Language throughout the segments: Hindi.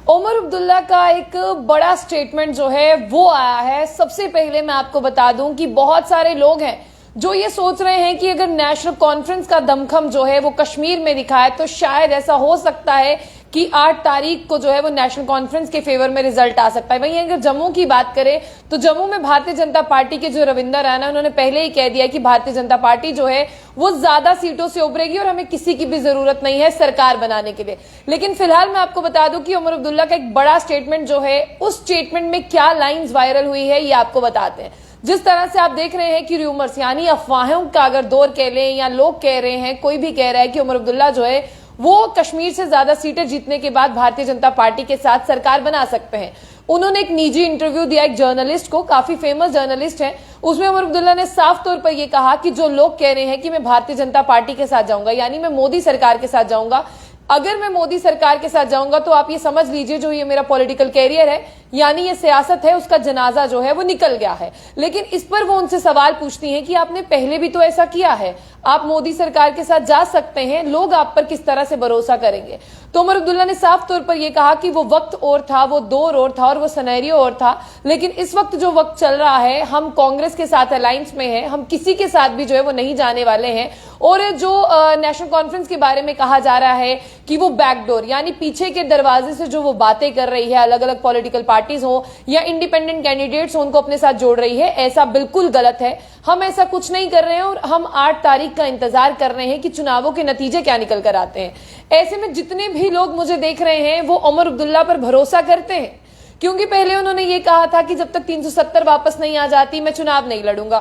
उमर अब्दुल्ला का एक बड़ा स्टेटमेंट जो है वो आया है। सबसे पहले मैं आपको बता दूं कि बहुत सारे लोग हैं जो ये सोच रहे हैं कि अगर नेशनल कॉन्फ्रेंस का दमखम जो है वो कश्मीर में दिखा है तो शायद ऐसा हो सकता है कि 8 तारीख को जो है वो नेशनल कॉन्फ्रेंस के फेवर में रिजल्ट आ सकता है। वहीं अगर जम्मू की बात करें तो जम्मू में भारतीय जनता पार्टी के जो रविंदर रैना, उन्होंने पहले ही कह दिया कि भारतीय जनता पार्टी जो है वो ज्यादा सीटों से उभरेगी और हमें किसी की भी जरूरत नहीं है सरकार बनाने के लिए। लेकिन फिलहाल मैं आपको बता दूं कि उमर अब्दुल्ला का एक बड़ा स्टेटमेंट जो है, उस स्टेटमेंट में क्या लाइन्स वायरल हुई है ये आपको बताते हैं। जिस तरह से आप देख रहे हैं कि रूमर्स यानी अफवाहों का अगर दौर कह लें या लोग कह रहे हैं, कोई भी कह रहा है कि उमर अब्दुल्ला जो है वो कश्मीर से ज्यादा सीटें जीतने के बाद भारतीय जनता पार्टी के साथ सरकार बना सकते हैं। उन्होंने एक निजी इंटरव्यू दिया एक जर्नलिस्ट को, काफी फेमस जर्नलिस्ट है। उसमें उमर अब्दुल्ला ने साफ तौर पर यह कहा कि जो लोग कह रहे हैं कि मैं भारतीय जनता पार्टी के साथ जाऊंगा, यानी मैं मोदी सरकार के साथ जाऊंगा, अगर मैं मोदी सरकार के साथ जाऊंगा तो आप ये समझ लीजिए जो ये मेरा पॉलिटिकल कैरियर है यानी ये सियासत है उसका जनाजा जो है वो निकल गया है। लेकिन इस पर वो उनसे सवाल पूछती हैं कि आपने पहले भी तो ऐसा किया है, आप मोदी सरकार के साथ जा सकते हैं, लोग आप पर किस तरह से भरोसा करेंगे। तो उमर अब्दुल्ला ने साफ तौर पर यह कहा कि वो वक्त और था, वो दौर और था और वो सिनेरियो और था। लेकिन इस वक्त जो वक्त चल रहा है, हम कांग्रेस के साथ अलायंस में हैं, हम किसी के साथ भी जो है वो नहीं जाने वाले हैं। और जो नेशनल कॉन्फ्रेंस के बारे में कहा जा रहा है कि वो बैकडोर यानी पीछे के दरवाजे से जो वो बातें कर रही है, अलग अलग पॉलिटिकल पार्टीज हो या इंडिपेंडेंट कैंडिडेट्स हो, उनको अपने साथ जोड़ रही है, ऐसा बिल्कुल गलत है। हम ऐसा कुछ नहीं कर रहे हैं और हम 8 तारीख का इंतजार कर रहे हैं कि चुनावों के नतीजे क्या निकल कर आते हैं। ऐसे में जितने भी लोग मुझे देख रहे हैं वो उमर अब्दुल्ला पर भरोसा करते हैं, क्योंकि पहले उन्होंने ये कहा था कि जब तक 370 वापस नहीं आ जाती मैं चुनाव नहीं लड़ूंगा।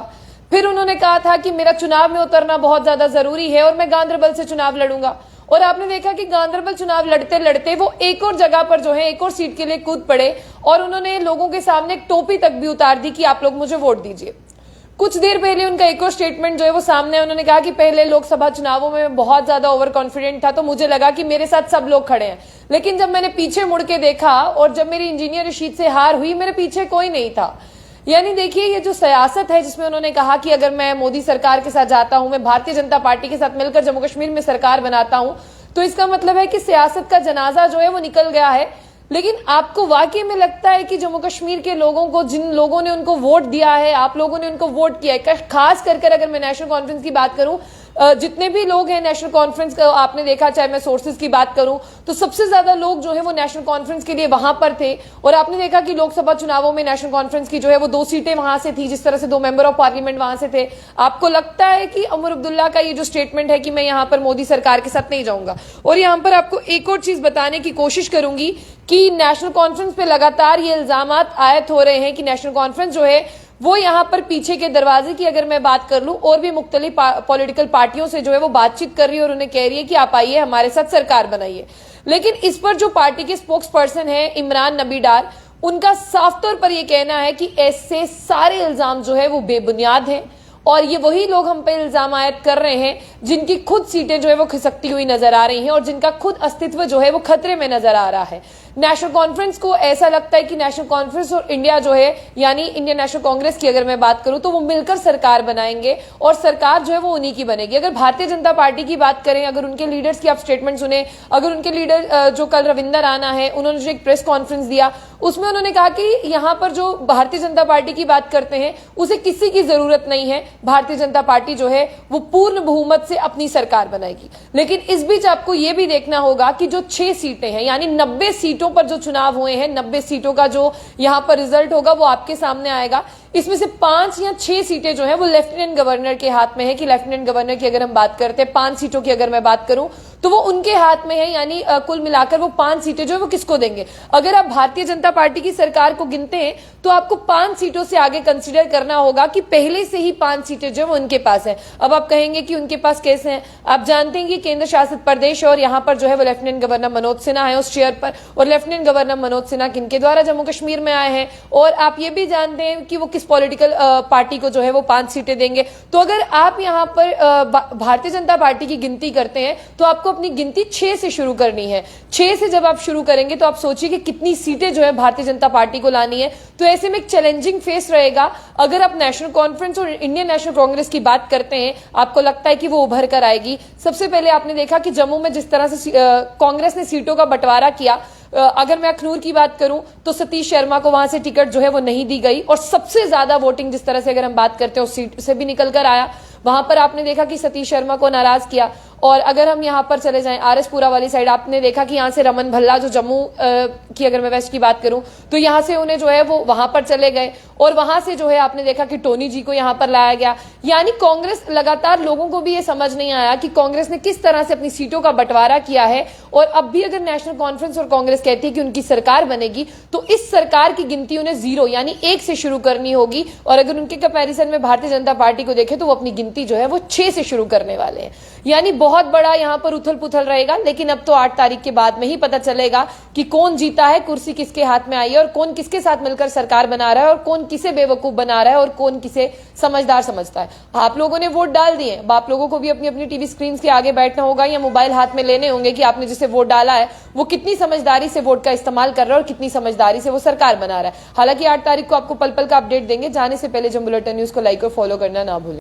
फिर उन्होंने कहा था कि मेरा चुनाव में उतरना बहुत ज्यादा जरूरी है और मैं गांधरबल से चुनाव लड़ूंगा। और आपने देखा कि गांधरबल चुनाव लड़ते लड़ते वो एक और जगह पर जो है एक और सीट के लिए कूद पड़े और उन्होंने लोगों के सामने एक टोपी तक भी उतार दी कि आप लोग मुझे वोट दीजिए। कुछ देर पहले उनका एक और स्टेटमेंट जो है वो सामने है। उन्होंने कहा कि पहले लोकसभा चुनावों में बहुत ज्यादा ओवर कॉन्फिडेंट था तो मुझे लगा कि मेरे साथ सब लोग खड़े हैं, लेकिन जब मैंने पीछे मुड़ के देखा और जब मेरी इंजीनियर रशीद से हार हुई, मेरे पीछे कोई नहीं था। यानी देखिए ये जो सियासत है जिसमें उन्होंने कहा कि अगर मैं मोदी सरकार के साथ जाता हूं, मैं भारतीय जनता पार्टी के साथ मिलकर जम्मू कश्मीर में सरकार बनाता हूं, तो इसका मतलब है कि सियासत का जनाजा जो है वो निकल गया है। लेकिन आपको वाकई में लगता है कि जम्मू कश्मीर के लोगों को, जिन लोगों ने उनको वोट दिया है, आप लोगों ने उनको वोट किया है, खास कर अगर मैं नेशनल कॉन्फ्रेंस की बात करूं, जितने भी लोग हैं नेशनल कॉन्फ्रेंस का आपने देखा, चाहे मैं सोर्सेज की बात करूं तो सबसे ज्यादा लोग जो है वो नेशनल कॉन्फ्रेंस के लिए वहां पर थे। और आपने देखा कि लोकसभा चुनावों में नेशनल कॉन्फ्रेंस की जो है वो 2 सीटें वहां से थी, जिस तरह से 2 मेंबर ऑफ पार्लियामेंट वहां से थे। आपको लगता है कि उमर अब्दुल्ला का ये जो स्टेटमेंट है कि मैं यहां पर मोदी सरकार के साथ नहीं जाऊंगा। और यहां पर आपको एक और चीज बताने की कोशिश करूंगी कि नेशनल कॉन्फ्रेंस पे लगातार ये इल्जामात आयत हो रहे हैं कि नेशनल कॉन्फ्रेंस जो है वो यहां पर पीछे के दरवाजे की अगर मैं बात कर लूं और भी मुख्तलिफ पॉलिटिकल पार्टियों से जो है वो बातचीत कर रही है और उन्हें कह रही है कि आप आइए हमारे साथ सरकार बनाइए। लेकिन इस पर जो पार्टी के स्पोक्स पर्सन है इमरान नबी डार, उनका साफ तौर पर यह कहना है कि ऐसे सारे इल्जाम जो है वो बेबुनियाद हैं और ये वही लोग हम पे इल्जाम आयद कर रहे हैं जिनकी खुद सीटें जो है वो खिसकती हुई नजर आ रही हैं और जिनका खुद अस्तित्व जो है वो खतरे में नजर आ रहा है। नेशनल कॉन्फ्रेंस को ऐसा लगता है कि नेशनल कॉन्फ्रेंस और इंडिया जो है यानी इंडियन नेशनल कांग्रेस की अगर मैं बात करूं तो वो मिलकर सरकार बनाएंगे और सरकार जो है वो उन्हीं की बनेगी। अगर भारतीय जनता पार्टी की बात करें, अगर उनके लीडर्स की आप स्टेटमेंट सुने, अगर उनके लीडर जो कल रविंदर राणा है, उन्होंने जो एक प्रेस कॉन्फ्रेंस दिया उसमें उन्होंने कहा कि यहां पर जो भारतीय जनता पार्टी की बात करते हैं उसे किसी की जरूरत नहीं है, भारतीय जनता पार्टी जो है वो पूर्ण बहुमत से अपनी सरकार बनाएगी। लेकिन इस बीच आपको यह भी देखना होगा कि जो 6 सीटें हैं यानी 90 सीटों पर जो चुनाव हुए हैं, 90 सीटों का जो यहां पर रिजल्ट होगा वो आपके सामने आएगा। इसमें से 5 या 6 सीटें जो है वो लेफ्टिनेंट गवर्नर के हाथ में है कि लेफ्टिनेंट गवर्नर की अगर हम बात करते हैं 5 सीटों की अगर मैं बात करूं तो वो उनके हाथ में है, यानी कुल मिलाकर वो 5 सीटें जो है वो किसको देंगे। अगर आप भारतीय जनता पार्टी की सरकार को गिनते हैं तो आपको 5 सीटों से आगे कंसीडर करना होगा कि पहले से ही 5 सीटें जो है वो उनके पास है। अब आप कहेंगे कि उनके पास कैसे हैं, आप जानते हैं कि केंद्र शासित प्रदेश और यहाँ पर जो है वो लेफ्टिनेंट गवर्नर मनोज सिन्हा है उस चेयर पर, और लेफ्टिनेंट गवर्नर मनोज सिन्हा किनके द्वारा जम्मू कश्मीर में आए हैं। और आप ये भी जानते हैं कि वो किस पॉलिटिकल पार्टी को जो है वो 5 सीटें देंगे। तो अगर आप यहाँ पर भारतीय जनता पार्टी की गिनती करते हैं तो आपको अपनी गिनती 6 से शुरू करनी है। 6 से जब आप शुरू करेंगे तो आप सोचिए कि कितनी सीटें जो है भारतीय जनता पार्टी को लानी है। तो ऐसे में एक चैलेंजिंग फेस रहेगा। अगर आप नेशनल कॉन्फ्रेंस और इंडियन नेशनल कांग्रेस की बात करते हैं, आपको लगता है कि वो उभर कर आएगी। सबसे पहले आपने देखा कि जम्मू में जिस तरह से कांग्रेस ने सीटों का बंटवारा किया, अगर मैं अखनूर की बात करूं तो सतीश शर्मा को वहां से टिकट जो है वो नहीं दी गई और सबसे ज्यादा वोटिंग जिस तरह से अगर हम बात करते हैं उस सीट से भी निकल कर आया। वहां पर आपने देखा कि सतीश शर्मा को नाराज किया। और अगर हम यहां पर चले जाएं आरएसपुरा वाली साइड, आपने देखा कि यहां से रमन भल्ला जो जम्मू की अगर मैं वेस्ट की बात करूं तो यहां से उन्हें जो है वो वहां पर चले गए और वहां से जो है आपने देखा कि टोनी जी को यहां पर लाया गया। यानी कांग्रेस लगातार, लोगों को भी ये समझ नहीं आया कि कांग्रेस ने किस तरह से अपनी सीटों का बंटवारा किया है। और अब भी अगर नेशनल कॉन्फ्रेंस और कांग्रेस कहती है कि उनकी सरकार बनेगी तो इस सरकार की गिनती उन्हें 0 यानी 1 से शुरू करनी होगी। और अगर उनके कंपैरिजन में भारतीय जनता पार्टी को देखें तो वो अपनी गिनती जो है वो 6 से शुरू करने वाले हैं। यानी बहुत बड़ा यहां पर उथल पुथल रहेगा। लेकिन अब तो 8 तारीख के बाद में ही पता चलेगा कि कौन जीता है, कुर्सी किसके हाथ में आई है और कौन किसके साथ मिलकर सरकार बना रहा है और कौन किसे बेवकूफ बना रहा है और कौन किसे समझदार समझता है। आप लोगों ने वोट डाल दिए, अब आप लोगों को भी अपनी अपनी टीवी स्क्रीन के आगे बैठना होगा या मोबाइल हाथ में लेने होंगे कि आपने जिसे वोट डाला है वो कितनी समझदारी से वोट का इस्तेमाल कर रहा है और कितनी समझदारी से वो सरकार बना रहा है। हालांकि 8 तारीख को आपको पल पल का अपडेट देंगे। जाने से पहले जंग बुलेटिन न्यूज को लाइक और फॉलो करना ना भूलें।